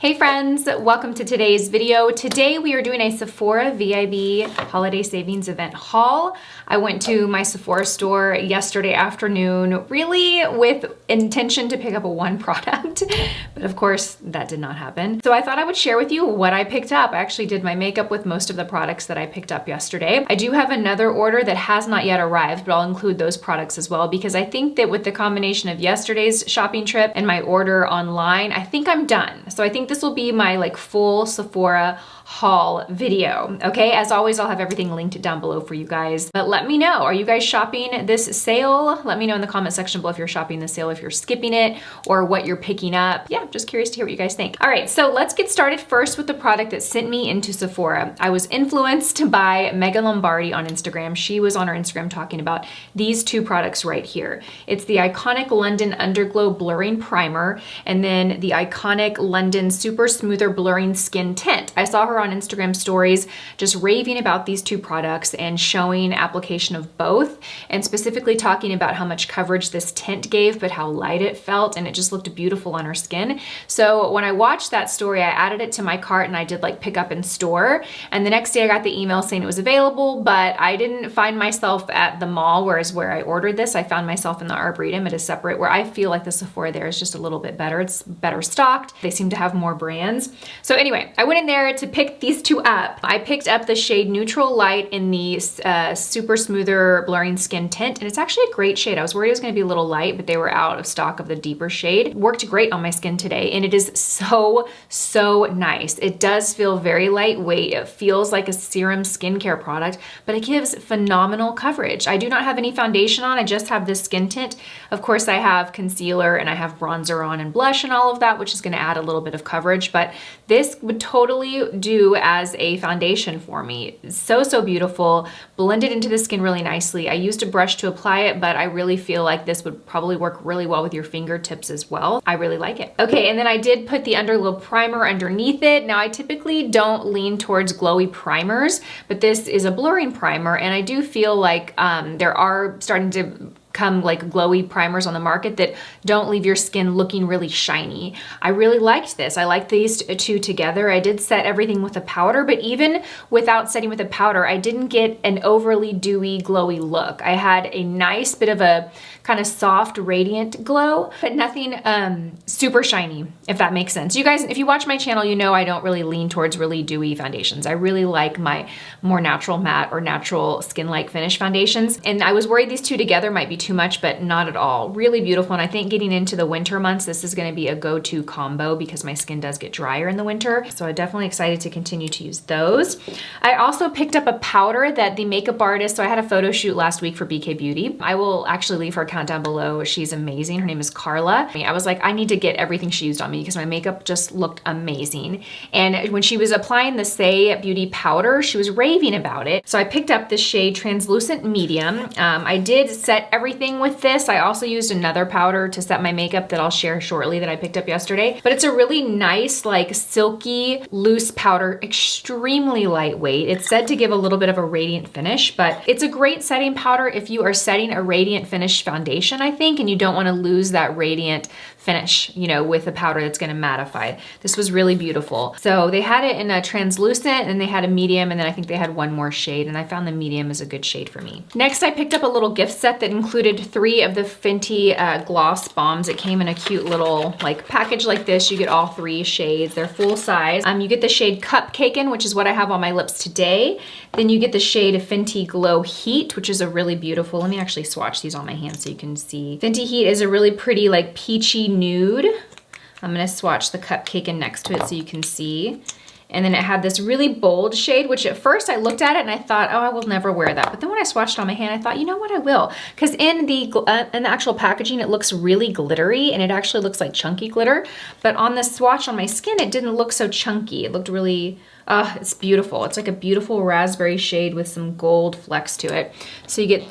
Hey friends, welcome to today's video. Today we are doing a Sephora VIB holiday savings event haul. I went to my Sephora store yesterday afternoon, really with intention to pick up one product, but of course that did not happen. So I thought I would share with you what I picked up. I actually did my makeup with most of the products that I picked up yesterday. I do have another order that has not yet arrived, but I'll include those products as well because I think that with the combination of yesterday's shopping trip and my order online, I think I'm done. So I think this will be my full Sephora haul video. Okay, as always, I'll have everything linked down below for you guys. But let me know, are you guys shopping this sale? Let me know in the comment section below if you're shopping this sale, if you're skipping it, or what you're picking up. Yeah, just curious to hear what you guys think. All right, so let's get started first with the product that sent me into Sephora. I was influenced by Megan Lombardi on Instagram. She was on her Instagram talking about these two products right here. It's the iconic London Underglow Blurring Primer and then the iconic London Super Smoother Blurring Skin Tint. I saw her on Instagram stories just raving about these two products and showing application of both and specifically talking about how much coverage this tint gave but how light it felt, and it just looked beautiful on her skin. So when I watched that story, I added it to my cart and I did pick up in store, and the next day I got the email saying it was available, but I didn't find myself at the mall, whereas where I ordered this I found myself in the Arboretum at a separate, where I feel like the Sephora there is just a little bit better. It's better stocked. They seem to have more brands. So anyway, I went in there to pick these two up. I picked up the shade Neutral Light in the Super Smoother Blurring Skin Tint, and it's actually a great shade. I was worried it was gonna be a little light, but they were out of stock of the deeper shade. It worked great on my skin today, and it is so nice. It does feel very lightweight. It feels like a serum skincare product, but it gives phenomenal coverage. I do not have any foundation on, I just have this skin tint. Of course, I have concealer and I have bronzer on and blush and all of that, which is gonna add a little bit of coverage, but this would totally do as a foundation for me. So beautiful, blended into the skin really nicely. I used a brush to apply it, but I really feel like this would probably work really well with your fingertips as well. I really like it. Okay, and then I did put the Underglow primer underneath it. Now I typically don't lean towards glowy primers, but this is a blurring primer, and I do feel like there are starting to come glowy primers on the market that don't leave your skin looking really shiny. I really liked this. I like these two together. I did set everything with a powder, but even without setting with a powder, I didn't get an overly dewy, glowy look. I had a nice bit of a kind of soft, radiant glow, but nothing super shiny, if that makes sense. You guys, if you watch my channel, you know I don't really lean towards really dewy foundations. I really like my more natural matte or natural skin-like finish foundations. And I was worried these two together might be too much, but not at all. Really beautiful. And I think getting into the winter months, this is gonna be a go-to combo because my skin does get drier in the winter. So I'm definitely excited to continue to use those. I also picked up a powder that the makeup artist, so I had a photo shoot last week for BK Beauty. I will actually leave her account down below. She's amazing. Her name is Carla. I was like, I need to get everything she used on me because my makeup just looked amazing. And when she was applying the Say Beauty powder, she was raving about it. So I picked up this shade Translucent Medium. I did set everything with this. I also used another powder to set my makeup that I'll share shortly that I picked up yesterday. But it's a really nice, silky, loose powder, extremely lightweight. It's said to give a little bit of a radiant finish, but it's a great setting powder if you are setting a radiant finish foundation, I think, and you don't want to lose that radiant finish, with a powder that's going to mattify. This was really beautiful. So they had it in a translucent and they had a medium, and then I think they had one more shade, and I found the medium is a good shade for me. Next, I picked up a little gift set that included 3 of the Fenty gloss bombs. It came in a cute little package like this. You get all 3 shades. They're full size. You get the shade Cupcaken, which is what I have on my lips today. Then you get the shade Fenty Glow Heat, which is a really beautiful, let me actually swatch these on my hand so you can see. Fenty Heat is a really pretty peachy nude. I'm gonna swatch the Cupcaken next to it so you can see. And then it had this really bold shade, which at first I looked at it and I thought, oh, I will never wear that. But then when I swatched it on my hand, I thought, you know what, I will. Because in the actual packaging, it looks really glittery, and it actually looks like chunky glitter. But on the swatch on my skin, it didn't look so chunky. It looked really It's beautiful. It's like a beautiful raspberry shade with some gold flecks to it. So you get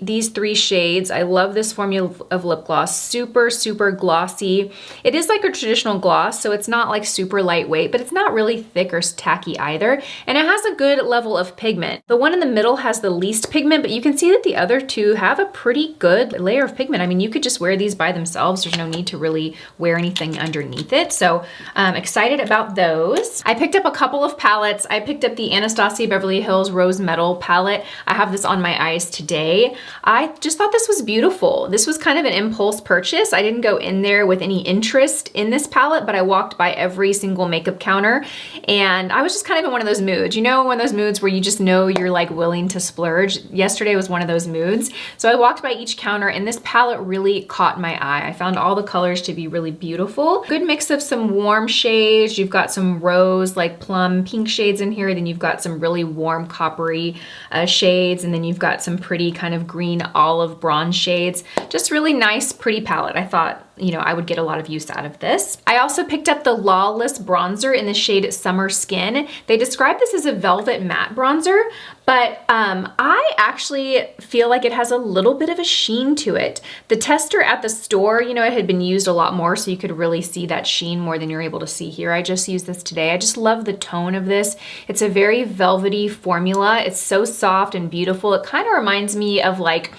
these three shades. I love this formula of lip gloss. Super, super glossy. It is like a traditional gloss, so it's not like super lightweight, but it's not really thick or tacky either. And it has a good level of pigment. The one in the middle has the least pigment, but you can see that the other two have a pretty good layer of pigment. I mean, you could just wear these by themselves. There's no need to really wear anything underneath it. So I'm excited about those. I picked up a couple of palettes. I picked up the Anastasia Beverly Hills Rose Metal palette. I have this on my eyes today. I just thought this was beautiful. This was kind of an impulse purchase. I didn't go in there with any interest in this palette, but I walked by every single makeup counter and I was just kind of in one of those moods. You know, one of those moods where you just know you're like willing to splurge. Yesterday was one of those moods. So I walked by each counter and this palette really caught my eye. I found all the colors to be really beautiful. Good mix of some warm shades. You've got some rose, like plum pink shades in here. Then you've got some really warm coppery shades. And then you've got some pretty kind of green olive bronze shades. Just really nice, pretty palette. I thought, you know, I would get a lot of use out of this. I also picked up the Lawless bronzer in the shade Summer Skin. They describe this as a velvet matte bronzer, but I actually feel like it has a little bit of a sheen to it. The tester at the store, you know, it had been used a lot more, so you could really see that sheen more than you're able to see here. I just used this today. I just love the tone of this. It's a very velvety formula. It's so soft and beautiful. It kind of reminds me of like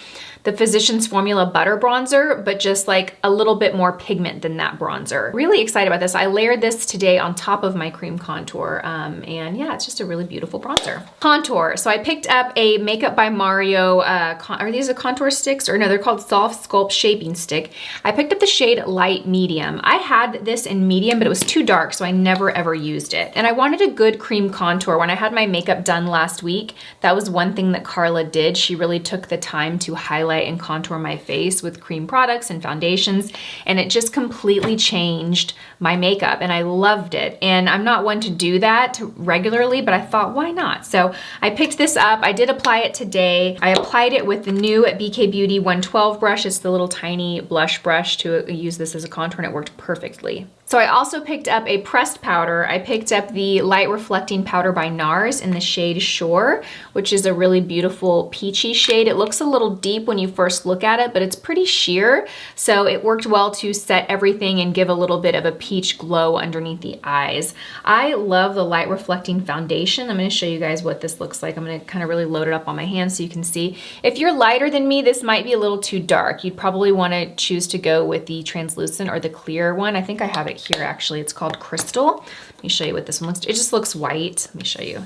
the Physicians Formula Butter Bronzer, but just like a little bit more pigment than that bronzer. Really excited about this. I layered this today on top of my cream contour, and yeah, it's just a really beautiful bronzer. Contour. So I picked up a Makeup by Mario, are these a contour sticks? Or no, they're called Soft Sculpt Shaping Stick. I picked up the shade Light Medium. I had this in medium, but it was too dark, so I never ever used it. And I wanted a good cream contour. When I had my makeup done last week, that was one thing that Carla did. She really took the time to highlight and contour my face with cream products and foundations, and it just completely changed my makeup, and I loved it. And I'm not one to do that regularly, but I thought, why not? So I picked this up. I did apply it today. I applied it with the new BK Beauty 112 brush. It's the little tiny blush brush to use this as a contour, and it worked perfectly. So I also picked up a pressed powder. I picked up the Light Reflecting Powder by NARS in the shade Shore, which is a really beautiful peachy shade. It looks a little deep when you first look at it, but it's pretty sheer. So it worked well to set everything and give a little bit of a peach glow underneath the eyes. I love the Light Reflecting Foundation. I'm gonna show you guys what this looks like. I'm gonna kind of really load it up on my hand so you can see. If you're lighter than me, this might be a little too dark. You'd probably wanna choose to go with the translucent or the clear one. I think I have it here actually. It's called Crystal. Let me show you what this one looks. It just looks white. Let me show you.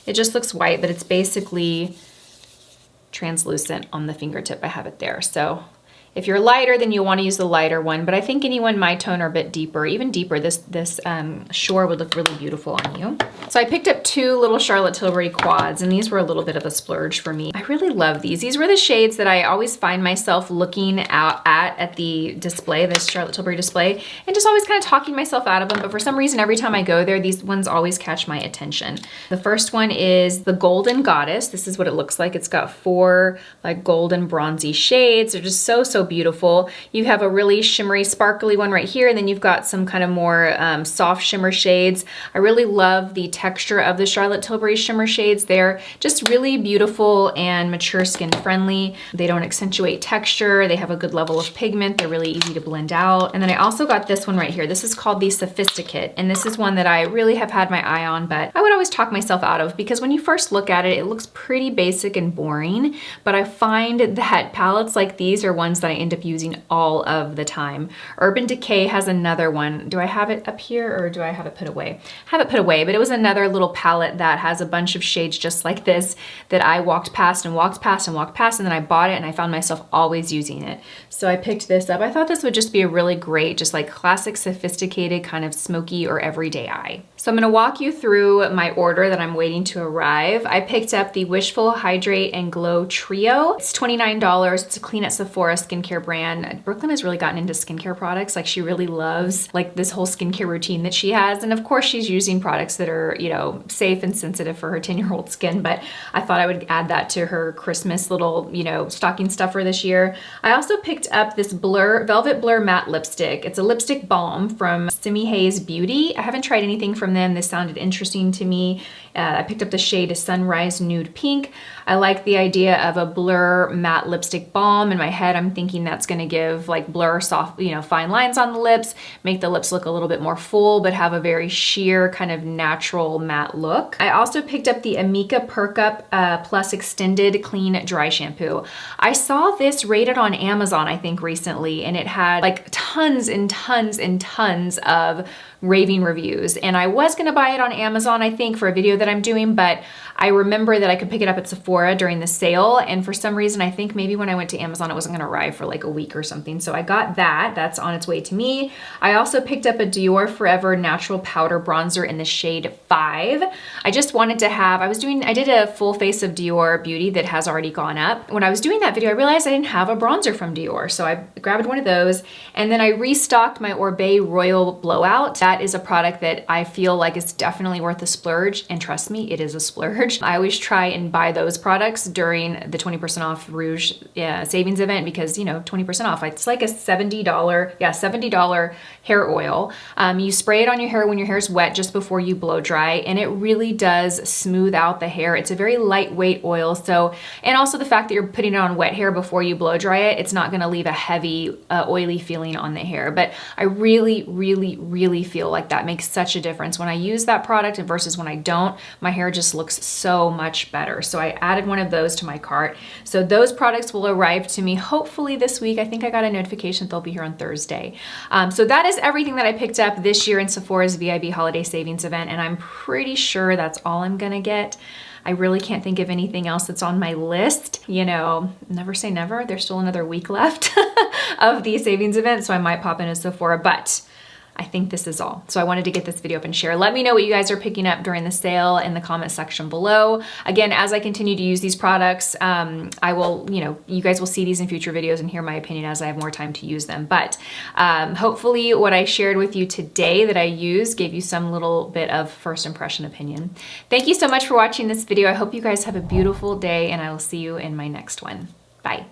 It just looks white, but it's basically translucent on the fingertip. I have it there. So if you're lighter, then you'll want to use the lighter one, but I think anyone my tone or a bit deeper, even deeper, this Shore would look really beautiful on you. So I picked up two little Charlotte Tilbury quads, and these were a little bit of a splurge for me. I really love these. These were the shades that I always find myself looking at the display, this Charlotte Tilbury display, and just always kind of talking myself out of them, but for some reason, every time I go there, these ones always catch my attention. The first one is the Golden Goddess. This is what it looks like. It's got four like golden bronzy shades. They're just so beautiful. You have a really shimmery, sparkly one right here, and then you've got some kind of more soft shimmer shades. I really love the texture of the Charlotte Tilbury shimmer shades. They're just really beautiful and mature skin friendly. They don't accentuate texture. They have a good level of pigment. They're really easy to blend out. And then I also got this one right here. This is called the Sophisticate, and this is one that I really have had my eye on, but I would always talk myself out of because when you first look at it, it looks pretty basic and boring, but I find that palettes like these are ones that I end up using all of the time. Urban Decay has another one. Do I have it up here or do I have it put away? I have it put away, but it was another little palette that has a bunch of shades just like this that I walked past and walked past and walked past, and then I bought it and I found myself always using it. So I picked this up. I thought this would just be a really great, just like classic, sophisticated kind of smoky or everyday eye. So I'm gonna walk you through my order that I'm waiting to arrive. I picked up the Wishful Hydrate and Glow Trio. It's $29. It's a clean at Sephora skincare skincare brand. Brooklyn has really gotten into skincare products. Like she really loves like this whole skincare routine that she has. And of course she's using products that are, you know, safe and sensitive for her 10-year-old skin. But I thought I would add that to her Christmas little, you know, stocking stuffer this year. I also picked up this Velvet Blur Matte Lipstick. It's a lipstick balm from Simi Hayes Beauty. I haven't tried anything from them. This sounded interesting to me. I picked up the shade Sunrise Nude Pink. I like the idea of a blur matte lipstick balm. In my head, I'm thinking that's gonna give like blur soft, you know, fine lines on the lips, make the lips look a little bit more full, but have a very sheer kind of natural matte look. I also picked up the Amika Perk Up Plus Extended Clean Dry Shampoo. I saw this rated on Amazon, I think recently, and it had like tons and tons and tons of raving reviews. And I was gonna buy it on Amazon, I think, for a video that I'm doing, but I remember that I could pick it up at Sephora during the sale. And for some reason, I think maybe when I went to Amazon, it wasn't gonna arrive for like a week or something. So I got that, that's on its way to me. I also picked up a Dior Forever Natural Powder Bronzer in the shade 5. I just wanted to have, I did a full face of Dior Beauty that has already gone up. When I was doing that video, I realized I didn't have a bronzer from Dior. So I grabbed one of those, and then I restocked my Oribe Royal Blowout. That is a product that I feel like is definitely worth a splurge, and trust me, it is a splurge. I always try and buy those products during the 20% off Rouge savings event because, you know, 20% off. It's like a $70 hair oil. You spray it on your hair when your hair is wet just before you blow dry, and it really does smooth out the hair. It's a very lightweight oil. So, and also the fact that you're putting it on wet hair before you blow dry it, it's not gonna leave a heavy, oily feeling on the hair. But I really, really, really feel like that makes such a difference. When I use that product versus when I don't, my hair just looks so much better. So I added one of those to my cart. So those products will arrive to me hopefully this week. I think I got a notification that they'll be here on Thursday. So that is everything that I picked up this year in Sephora's VIB Holiday Savings event, and I'm pretty sure that's all I'm gonna get. I really can't think of anything else that's on my list. You know, never say never. There's still another week left of the savings event, so I might pop in a Sephora, but I think this is all. So I wanted to get this video up and share. Let me know what you guys are picking up during the sale in the comment section below. Again, as I continue to use these products, I will, you know, you guys will see these in future videos and hear my opinion as I have more time to use them. But hopefully what I shared with you today that I used gave you some little bit of first impression opinion. Thank you so much for watching this video. I hope you guys have a beautiful day, and I will see you in my next one. Bye.